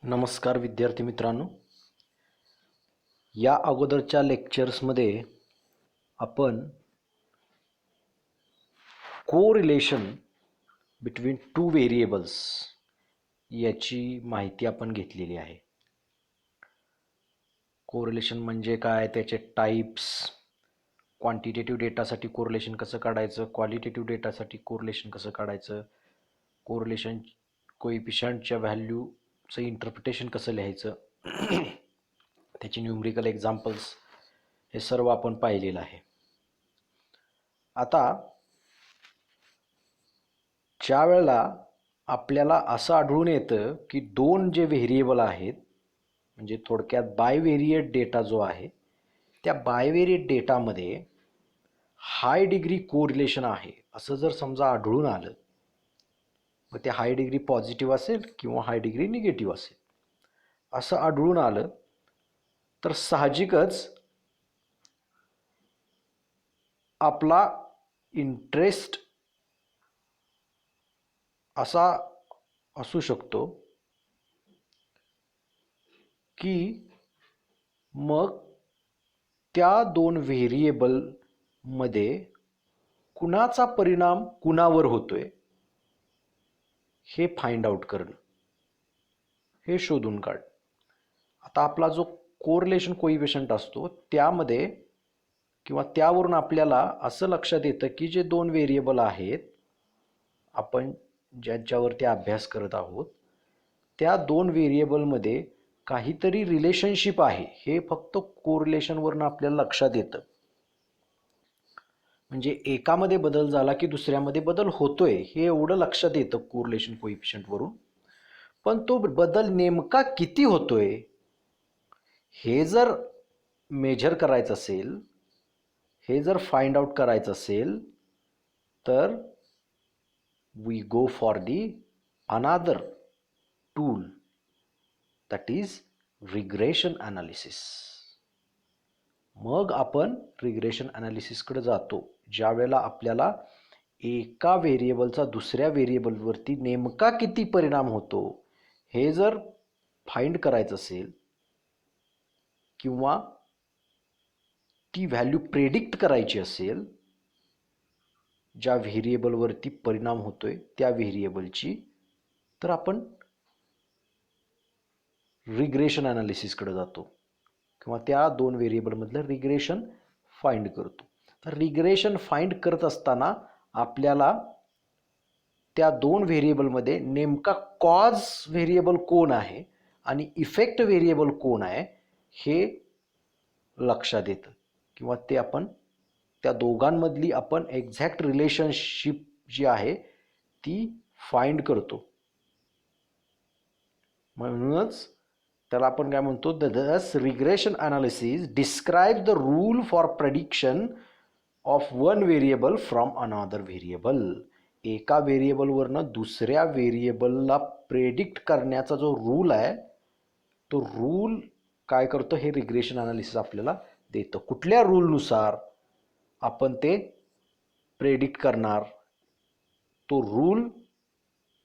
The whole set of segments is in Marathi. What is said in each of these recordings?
नमस्कार विद्यार्थी मित्रांनो, या अगोदरच्या लेक्चर्समध्ये आपण कोरिलेशन बिटवीन टू व्हेरिएबल्स याची माहिती आपण घेतलेली आहे. कोरिलेशन म्हणजे काय, त्याचे टाइप्स, क्वांटिटेटिव्ह डेटासाठी कोरिलेशन कसं काढायचं, क्वालिटेटिव्ह डेटासाठी कोरिलेशन कसं काढायचं, कोरिलेशन कोएफिशियंटच्या व्हॅल्यूचं इंटरप्रिटेशन कसं लिहायचं, त्याची न्यूमरिकल एक्झाम्पल्स, हे सर्व आपण पाहिलेलं आहे. आता ज्या वेळेला आपल्याला असं आढळून येतं की दोन जे व्हेरिएबल आहेत, म्हणजे थोडक्यात बायव्हेरिएट डेटा जो आहे, त्या बायव्हेरिएट डेटामध्ये हाय डिग्री कोरिलेशन आहे असं जर समजा आढळून आलं, मग ते हाय डिग्री पॉझिटिव्ह असेल किंवा हाय डिग्री निगेटिव्ह असेल, असं आढळून आलं तर साहजिकच आपला इंटरेस्ट असा असू शकतो की मग त्या दोन व्हेरिएबलमध्ये कुणाचा परिणाम कुणावर होतोय हे फाइंड आउट करणं, हे शोधून काढ. आता आपला जो कोरिलेशन कोएफिशियंट असतो त्यामध्ये किंवा त्यावरून आपल्याला असं लक्षात येतं की जे दोन व्हेरिएबल आहेत आपण ज्यांच्यावरती अभ्यास करत आहोत, त्या दोन व्हेरिएबलमध्ये काहीतरी रिलेशनशिप आहे हे फक्त कोरिलेशनवरून आपल्याला लक्षात येतं. म्हणजे एकामध्ये बदल झाला की दुसऱ्यामध्ये बदल होतोय हे एवढं लक्षात येतं कोरिलेशन कोएफिशियंटवरून. पण तो बदल नेमका किती होतोय हे जर मेजर करायचं असेल, हे जर फाइंड आउट करायचं असेल, तर we go for the another tool, that is regression analysis. मग आपण रिग्रेशन ॲनालिसिसकडे जातो ज्या वेळेला आपल्याला एका व्हेरिएबलचा दुसऱ्या व्हेरिएबलवरती नेमका किती परिणाम होतो हे जर फाइंड करायचं असेल किंवा ती व्हॅल्यू प्रेडिक्ट करायची असेल, ज्या व्हेरिएबलवरती परिणाम होतोय त्या व्हेरिएबलची, तर आपण रिग्रेशन ॲनालिसिसकडे जातो किंवा त्या दोन व्हेरिएबलमधलं रिग्रेशन फाइंड करतो. तर रिग्रेशन फाइंड करत असताना आपल्याला त्या दोन व्हेरिएबलमध्ये नेमका कॉज व्हेरिएबल कोण आहे आणि इफेक्ट व्हेरिएबल कोण आहे हे लक्षात येतं किंवा ते आपण त्या दोघांमधली आपण एक्झॅक्ट रिलेशनशिप जी आहे ती फाइंड करतो. म्हणूनच त्याला आपण काय म्हणतो, दस regression analysis describe the rule for prediction of one variable from another variable. एका व्हेरिएबलवरनं दुसऱ्या व्हेरिएबलला प्रेडिक्ट करण्याचा जो रूल आहे तो रूल काय करतो हे रिग्रेशन ॲनालिसिस आपल्याला देतं. कुठल्या रूलनुसार आपण ते प्रेडिक्ट करणार, तो रूल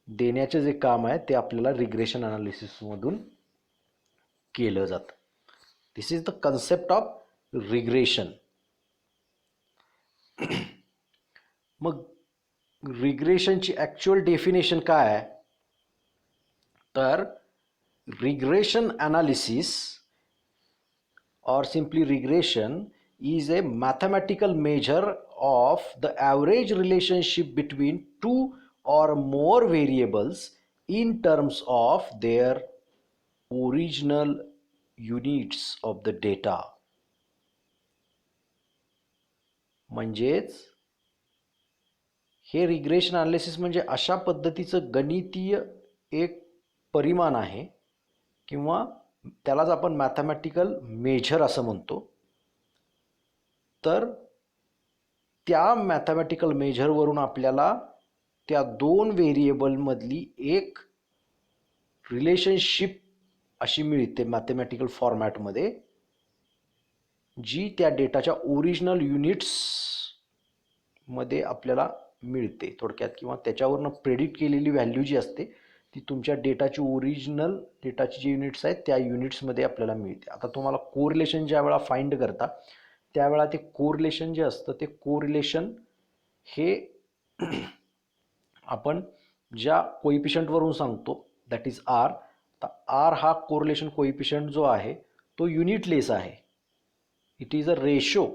देण्याचे जे काम आहे ते आपल्याला रिग्रेशन ॲनालिसिसमधून केलं जातं. This is the concept of regression. मग रिग्रेशनची ॲक्च्युअल डेफिनेशन काय आहे, तर regression analysis or simply regression is a mathematical measure of the average relationship between two or more variables in terms of their original units of the data. म्हणजेच हे रिग्रेशन ॲनालिसिस म्हणजे अशा पद्धतीचं गणितीय एक परिमाण आहे किंवा त्यालाच आपण मॅथमॅटिकल मेजर असं म्हणतो. तर त्या मॅथमॅटिकल मेजरवरून आपल्याला त्या दोन व्हेरिएबलमधली एक रिलेशनशिप अशी मिळते मॅथमॅटिकल फॉर्मॅटमध्ये, जी त्या डेटाच्या ओरिजिनल युनिट्समध्ये आपल्याला मिळते थोडक्यात, किंवा त्याच्यावरनं प्रेडिक्ट केलेली व्हॅल्यू जी असते ती तुमच्या डेटाची ओरिजिनल डेटाची जी युनिट्स आहेत त्या युनिट्समध्ये आपल्याला मिळते. आता तुम्हाला कोरिलेशन ज्या वेळा फाइंड करता त्यावेळा ते कोरिलेशन जे असतं ते कोरिलेशन हे आपण ज्या कोइफिशियंटवरून सांगतो दॅट इज आर. तर आर हा कोरिलेशन कोइफिशियंट जो आहे तो युनिटलेस आहे, इट इज अ रेशो.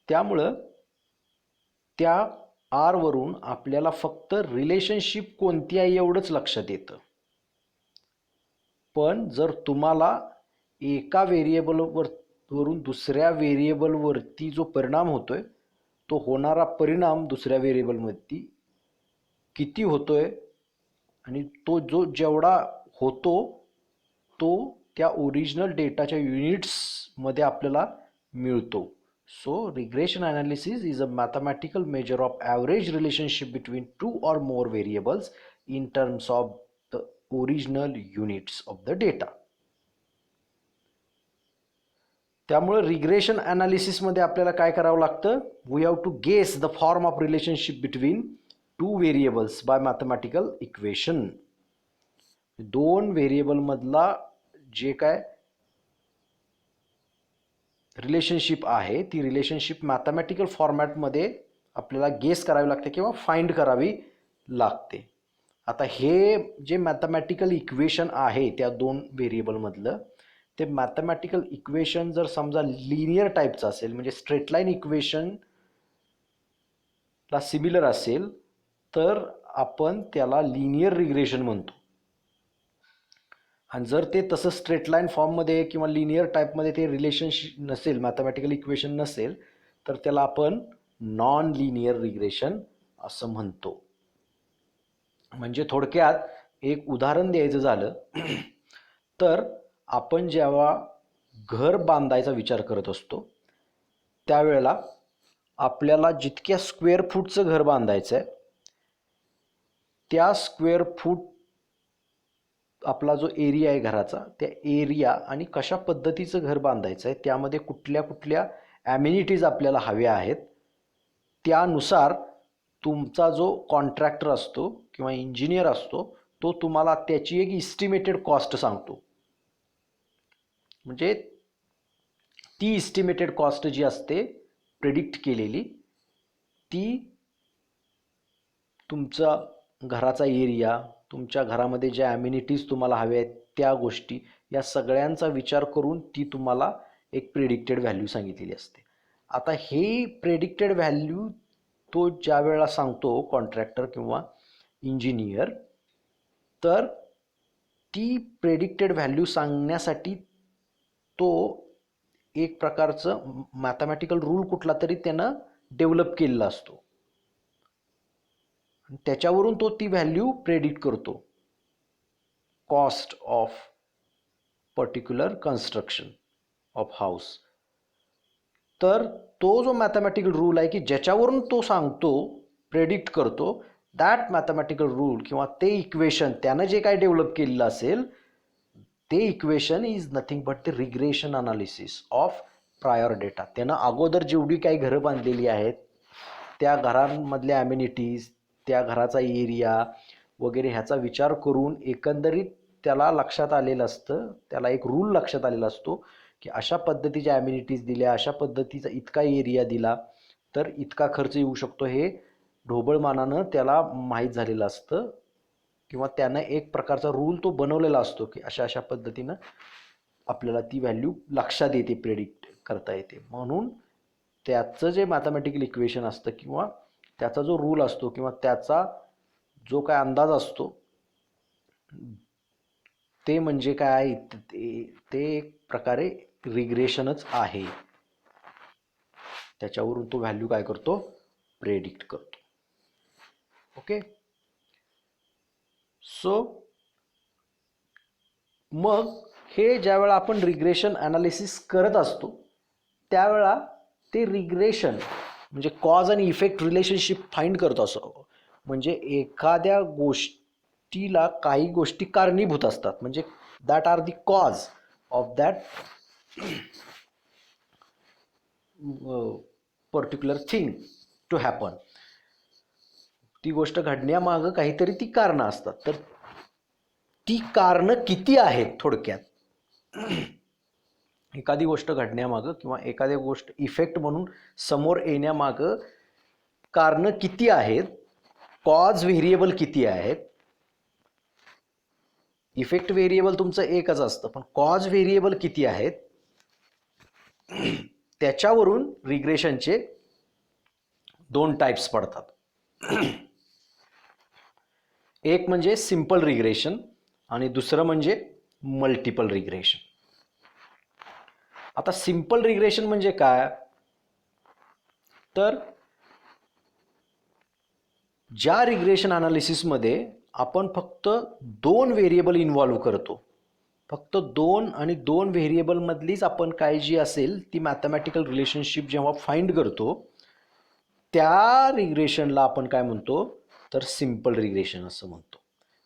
त्यामुळं त्या आरवरून आपल्याला फक्त रिलेशनशिप कोणती आहे एवढंच लक्षात येतं. पण जर तुम्हाला एका वरून दुसऱ्या व्हेरिएबलवरती जो परिणाम होतोय तो होणारा परिणाम दुसऱ्या व्हेरिएबलवरती किती होतोय आणि तो जो जेवढा होतो तो त्या ओरिजिनल डेटाच्या युनिट्समध्ये आपल्याला मिळतो. So regression analysis is a mathematical measure of average relationship between two or more variables in terms of the original units of the data. त्यामुळे रिग्रेशन ॲनालिसिसमध्ये आपल्याला काय करावं लागतं, we have to guess the form of relationship between two variables by mathematical equation. दोन व्हेरिएबलमधला जे काय रिलेशनशिप आहे ती रिलेशनशिप मॅथमॅटिकल फॉर्मॅटमध्ये आपल्याला गेस करावी लागते किंवा फाइंड करावी लागते. आता हे जे मॅथमॅटिकल इक्वेशन आहे त्या दोन व्हेरिएबलमधलं ते मॅथमॅटिकल इक्वेशन जर समजा लिनियर टाईपचं असेल म्हणजे स्ट्रेट लाईन इक्वेशनला सिमिलर असेल तर आपण त्याला लिनियर रिग्रेशन म्हणतो. आणि जर ते तसं स्ट्रेट लाईन फॉर्ममध्ये किंवा लिनियर टाईपमध्ये ते रिलेशनशिप नसेल, मॅथमॅटिकल इक्वेशन नसेल, तर त्याला आपण नॉन लिनियर रिग्रेशन असं म्हणतो. म्हणजे थोडक्यात एक उदाहरण द्यायचं झालं तर आपण जेव्हा घर बांधायचा विचार करत असतो त्यावेळेला आपल्याला जितक्या स्क्वेअर फूटचं घर बांधायचं आहे त्या स्क्वेअर फूट आपला जो एरिया आहे घराचा त्या एरिया आणि कशा पद्धतीचं घर बांधायचं आहे त्यामध्ये कुठल्या कुठल्या ॲम्युनिटीज आपल्याला हव्या आहेत त्यानुसार तुमचा जो कॉन्ट्रॅक्टर असतो किंवा इंजिनियर असतो तो तुम्हाला त्याची एक इस्टिमेटेड कॉस्ट सांगतो. म्हणजे ती इस्टिमेटेड कॉस्ट जी असते प्रेडिक्ट केलेली ती तुमचा घराचा एरिया, तुमच्या घरामध्ये ज्या ॲम्युनिटीज तुम्हाला हव्या आहेत त्या गोष्टी या सगळ्यांचा विचार करून ती तुम्हाला एक प्रेडिक्टेड व्हॅल्यू सांगितलेली असते. आता हे प्रेडिक्टेड व्हॅल्यू तो ज्या वेळेला सांगतो कॉन्ट्रॅक्टर किंवा इंजिनियर तर ती प्रेडिक्टेड व्हॅल्यू सांगण्यासाठी तो एक प्रकारचं मॅथमॅटिकल रूल कुठला तरी त्यानं डेव्हलप केलेला असतो. त्याच्यावरून तो ती व्हॅल्यू प्रेडिक्ट करतो, cost of particular construction of house. तर तो जो मॅथमॅटिकल रूल आहे की ज्याच्यावरून तो सांगतो प्रेडिक्ट करतो दॅट मॅथमॅटिकल रूल किंवा ते इक्वेशन त्यानं जे काय डेव्हलप केलेलं असेल ते equation is nothing but the regression analysis of prior data. त्यानं अगोदर जेवढी काही घरं बांधलेली आहेत त्या घरांमधल्या ॲम्युनिटीज त्या घराचा एरिया वगैरे ह्याचा विचार करून एकंदरीत त्याला लक्षात आलेलं असतं, त्याला एक रूल लक्षात आलेला असतो की अशा पद्धतीच्या ॲम्युनिटीज दिल्या, अशा पद्धतीचा इतका एरिया दिला तर इतका खर्च येऊ शकतो हे ढोबळमानानं त्याला माहीत झालेलं असतं किंवा त्यानं एक प्रकारचा रूल तो बनवलेला असतो की अशा अशा पद्धतीनं आपल्याला ती व्हॅल्यू लक्षात येते, प्रेडिक्ट करता येते. म्हणून त्याचं जे मॅथमॅटिकल इक्वेशन असतं किंवा त्याचा जो रूल असतो किंवा त्याचा जो काय अंदाज असतो ते म्हणजे काय ते एक प्रकारे रिग्रेशनच आहे. त्याच्यावरून तो व्हॅल्यू काय करतो, प्रेडिक्ट करतो. ओके. सो मग हे ज्यावेळा आपण रिग्रेशन ॲनालिसिस करत असतो त्यावेळा ते रिग्रेशन म्हणजे कॉज आणि इफेक्ट रिलेशनशिप फाइंड करतो असं. म्हणजे एखाद्या गोष्टीला काही गोष्टी कारणीभूत असतात म्हणजे that are the cause of that particular thing to happen. ती गोष्ट घडण्यामागं काहीतरी ती कारणं असतात. तर ती कारणं किती आहेत थोडक्यात. एखादी गोष्ट घडण्यामागं किंवा एखादी गोष्ट इफेक्ट म्हणून समोर येण्यामागं कारणं किती आहेत, कॉज व्हेरिएबल किती आहेत. इफेक्ट व्हेरिएबल तुमचं एकच असतं, पण कॉज व्हेरिएबल किती आहेत त्याच्यावरून रिग्रेशनचे 2 टाइप्स पडतात. एक म्हणजे सिंपल रिग्रेशन आणि दुसरं म्हणजे मल्टिपल रिग्रेशन. आता सिंपल रिग्रेशन म्हणजे काय, तर ज्या रिग्रेशन अनालिसिसमध्ये आपण फक्त 2 व्हेरिएबल इन्व्हॉल्व करतो, फक्त 2 आणि 2 व्हेरिएबलमधलीच आपण काय जी असेल ती मॅथमॅटिकल रिलेशनशिप जेव्हा फाइंड करतो, त्या रिग्रेशनला आपण काय म्हणतो तर सिंपल रिग्रेशन असं म्हणतो.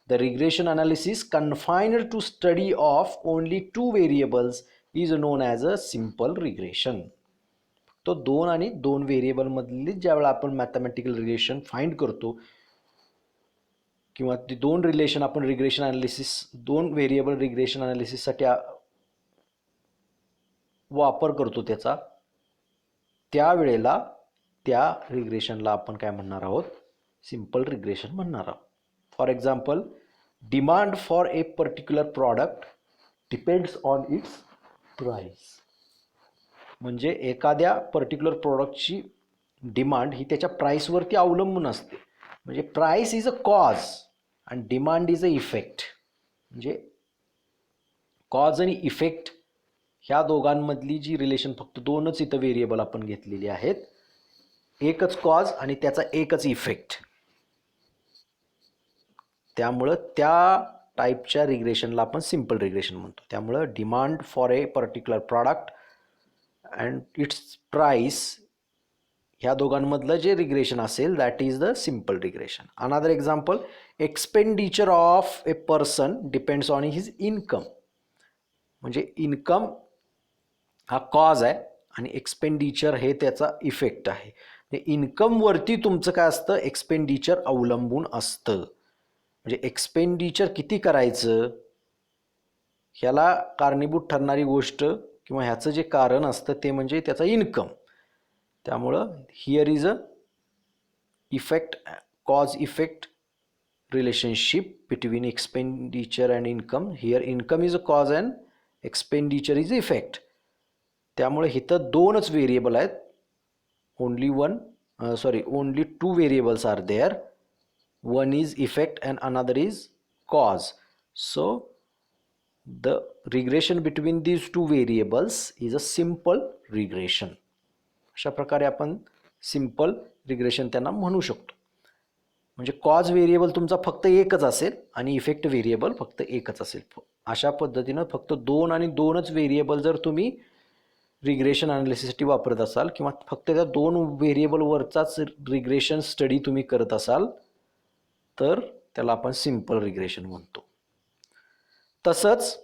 The regression analysis confined to study of only 2 variables is known as a simple regression. तो 2 आणि 2 व्हेरिएबलमधली ज्यावेळेला आपण मॅथमॅटिकल रिलेशन फाइंड करतो किंवा ती 2 रिलेशन आपण रिग्रेशन अनालिसिस 2 व्हेरिएबल रिग्रेशन अनालिसिससाठी वापर करतो त्याचा, त्यावेळेला त्या रिग्रेशनला आपण काय म्हणणार आहोत, सिंपल रिग्रेशन म्हणणार आहोत. For example, demand for a particular product depends on it's price. म्हणजे एखाद्या पर्टिक्युलर प्रॉडक्टची डिमांड ही त्याच्या प्राईसवरती अवलंबून असते. म्हणजे price is a cause and demand is a effect. म्हणजे कॉज आणि इफेक्ट ह्या दोघांमधली जी रिलेशन फक्त 2च इथं व्हेरिएबल आपण घेतलेली आहेत, एकच कॉज आणि त्याचा एकच इफेक्ट. त्यामुळं त्या टाईपच्या रिग्रेशनला आपण सिंपल रिग्रेशन म्हणतो. त्यामुळं demand for a particular product and it's price ह्या दोघांमधलं जे रिग्रेशन असेल that is the simple regression. Another example, expenditure of a person depends on his income. म्हणजे इन्कम हा कॉज आहे आणि एक्सपेंडिचर हे त्याचा इफेक्ट आहे. इन्कमवरती तुमचं काय असतं, एक्सपेंडिचर अवलंबून असतं. म्हणजे एक्सपेंडिचर किती करायचं ह्याला कारणीभूत ठरणारी गोष्ट किंवा ह्याचं जे कारण असतं ते म्हणजे त्याचा इन्कम. त्यामुळं here is a effect cause effect relationship between expenditure and income. Here income is a cause and expenditure is effect. त्यामुळे इथं 2च व्हेरिएबल आहेत, only 2 variables are there. One is effect and another is cause. So the regression between these 2 variables is a simple regression. अशा प्रकारे आपण सिंपल रिग्रेशन त्यांना म्हणू शकतो. म्हणजे कॉज व्हेरिएबल तुमचा फक्त एकच असेल आणि इफेक्ट व्हेरिएबल फक्त एकच असेल. अशा पद्धतीनं फक्त 2 आणि 2च व्हेरिएबल जर तुम्ही रिग्रेशन अनालिसिससाठी वापरत असाल किंवा फक्त त्या 2 व्हेरिएबलवरचाच रिग्रेशन स्टडी तुम्ही करत असाल तर त्याला आपण सिंपल रिग्रेशन म्हणतो. तसंच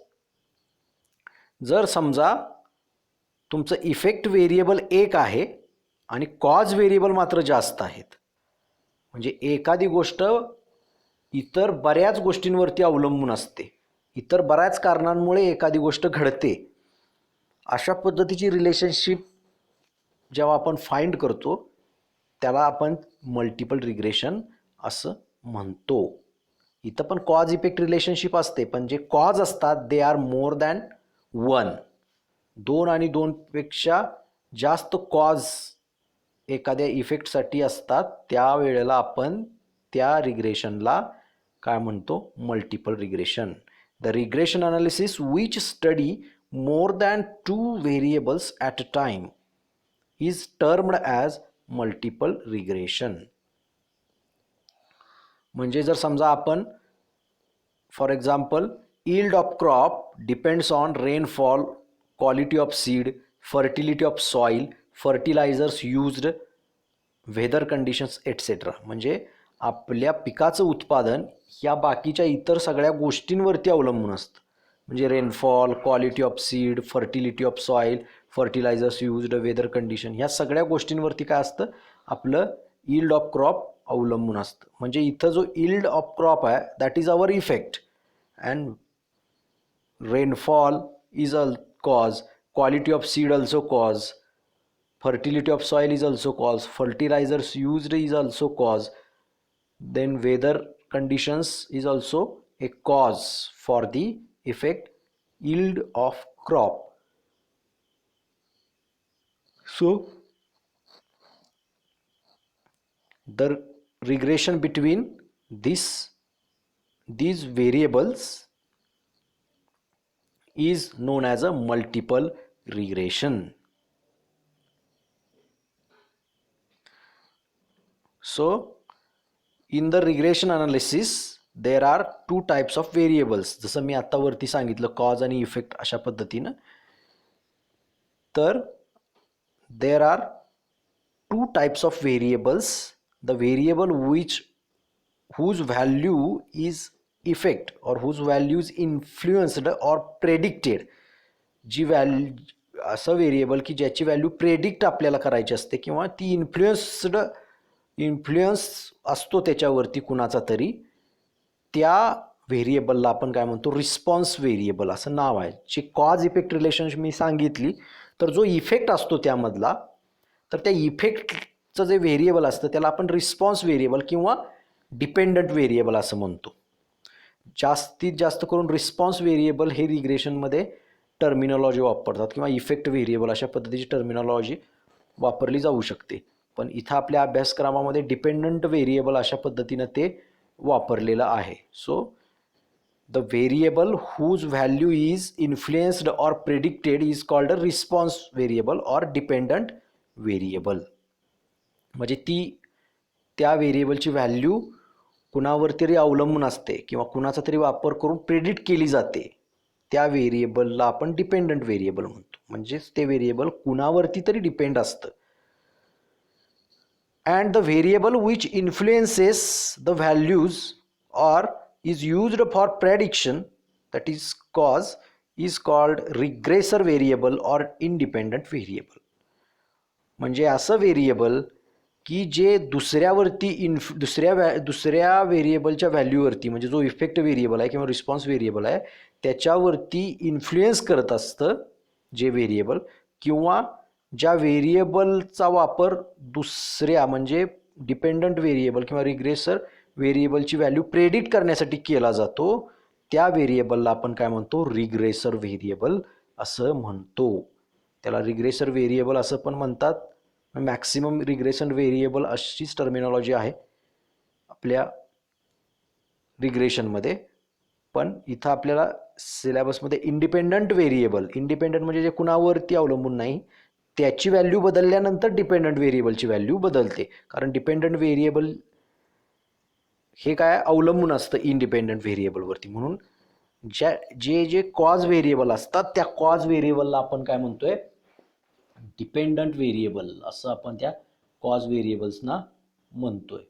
जर समजा तुमचं इफेक्ट व्हेरिएबल 1 आहे आणि कॉज व्हेरिएबल मात्र जास्त आहेत, म्हणजे एखादी गोष्ट इतर बऱ्याच गोष्टींवरती अवलंबून असते, इतर बऱ्याच कारणांमुळे एखादी गोष्ट घडते, अशा पद्धतीची रिलेशनशिप जेव्हा आपण फाइंड करतो त्याला आपण मल्टिपल रिग्रेशन असं म्हणतो. इथं पण कॉज इफेक्ट रिलेशनशिप असते, पण जे कॉज असतात दे आर मोर दॅन 1. 2 आणि 2 पेक्षा जास्त कॉज एखाद्या इफेक्टसाठी असतात, त्यावेळेला आपण त्या रिग्रेशनला काय म्हणतो, multiple regression. The regression analysis which study more than 2 variables at a time is termed as multiple regression. म्हणजे जर समजा आपण for example, yield of crop depends on rainfall, quality of seed, fertility of soil, fertilisers used, weather conditions etcetera. म्हणजे आपल्या पिकाचं उत्पादन या बाकीच्या इतर सगळ्या गोष्टींवरती अवलंबून असतं. म्हणजे rainfall, quality of seed, fertility of soil, fertilisers used, weather condition, ह्या सगळ्या गोष्टींवरती काय असतं, आपलं yield ऑफ क्रॉप अवलंबून असतं. म्हणजे इथं जो yield ऑफ क्रॉप आहे that is our effect and rainfall is a cause, quality of seed also cause, fertility of soil is also cause, fertilizers used is also cause, then weather conditions is also a cause for the effect yield of crop. So the regression between these variables is known as a multiple regression. So in the regression analysis there are two types of variables, जसं मी आता वरती सांगितलं कॉज आणि इफेक्ट अशा पद्धतीनं. तर there are two types of variables. The variable whose value is effect or whose value is influenced or predicted, जी व्हॅल्यू असं व्हेरिएबल की ज्याची व्हॅल्यू प्रेडिक्ट आपल्याला करायची असते किंवा ती इन्फ्लुएन्स असतो त्याच्यावरती कुणाचा तरी, त्या व्हेरिएबलला आपण काय म्हणतो, रिस्पॉन्स व्हेरिएबल असं नाव आहे. जी कॉज इफेक्ट रिलेशनशिप मी सांगितली, तर जो इफेक्ट असतो त्यामधला, तर त्या इफेक्टचं जे व्हेरिएबल असतं त्याला आपण रिस्पॉन्स व्हेरिएबल किंवा डिपेंडंट व्हेरिएबल असं म्हणतो. जास्तीत जास्त करून रिस्पॉन्स व्हेरिएबल हे रिग्रेशनमध्ये टर्मिनॉलॉजी वापरतात किंवा इफेक्ट व्हेरिएबल अशा पद्धतीची टर्मिनॉलॉजी वापरली जाऊ शकते. पण इथं आपल्या अभ्यासक्रमामध्ये डिपेंडंट व्हेरिएबल अशा पद्धतीनं ते वापरलेलं आहे. So the variable whose value is influenced or predicted is called a response variable or dependent variable. म्हणजे त्या व्हेरिएबलची व्हॅल्यू कुणावर तरी अवलंबून असते किंवा कुणाचा तरी वापर करून प्रेडिक्ट केली जाते, त्या व्हेरिएबलला आपण डिपेंडंट व्हेरिएबल म्हणतो. म्हणजेच ते व्हेरिएबल कुणावरती तरी डिपेंड असतं. and the variable which influences the values or is used for prediction, that is cause, is called regressor variable or independent variable. म्हणजे असं व्हेरिएबल की जे दुसऱ्यावरती दुसऱ्या व्हेरिएबलच्या व्हॅल्यूवरती, म्हणजे जो इफेक्ट व्हेरिएबल आहे किंवा रिस्पॉन्स व्हेरिएबल आहे त्याच्यावरती इन्फ्लुएन्स करत असतं जे व्हेरिएबल, किंवा ज्या व्हेरिएबलचा वापर दुसऱ्या म्हणजे डिपेंडंट व्हेरिएबल किंवा रिग्रेसर व्हेरिएबलची व्हॅल्यू प्रेडिक्ट करण्यासाठी केला जातो, त्या व्हेरिएबलला आपण काय म्हणतो, रिग्रेसर व्हेरिएबल असं म्हणतो. त्याला रिग्रेसर व्हेरिएबल असं पण म्हणतात. मॅक्सिमम रिग्रेशन व्हेरिएबल अशीच टर्मिनॉलॉजी आहे आपल्या रिग्रेशनमध्ये. पण इथं आपल्याला सिलेबसमध्ये इंडिपेंडंट व्हेरिएबल, इंडिपेंडंट म्हणजे जे कुणावरती अवलंबून नाही, त्याची व्हॅल्यू बदलल्यानंतर डिपेंडंट व्हेरिएबलची व्हॅल्यू बदलते. कारण डिपेंडंट व्हेरिएबल हे काय अवलंबून असतं इंडिपेंडंट व्हेरिएबलवरती. म्हणून जे कॉज व्हेरिएबल असतात त्या कॉज व्हेरिएबलला आपण काय म्हणतोय, डिपेंडंट व्हेरिएबल असं आपण त्या कॉज व्हेरिएबल्सना म्हणतोय.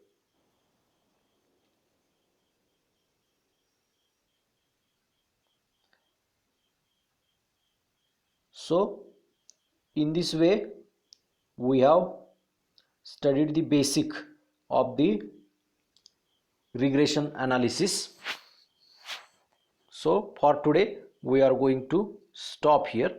So in this way we have studied the basic of the regression analysis. So for today we are going to stop here.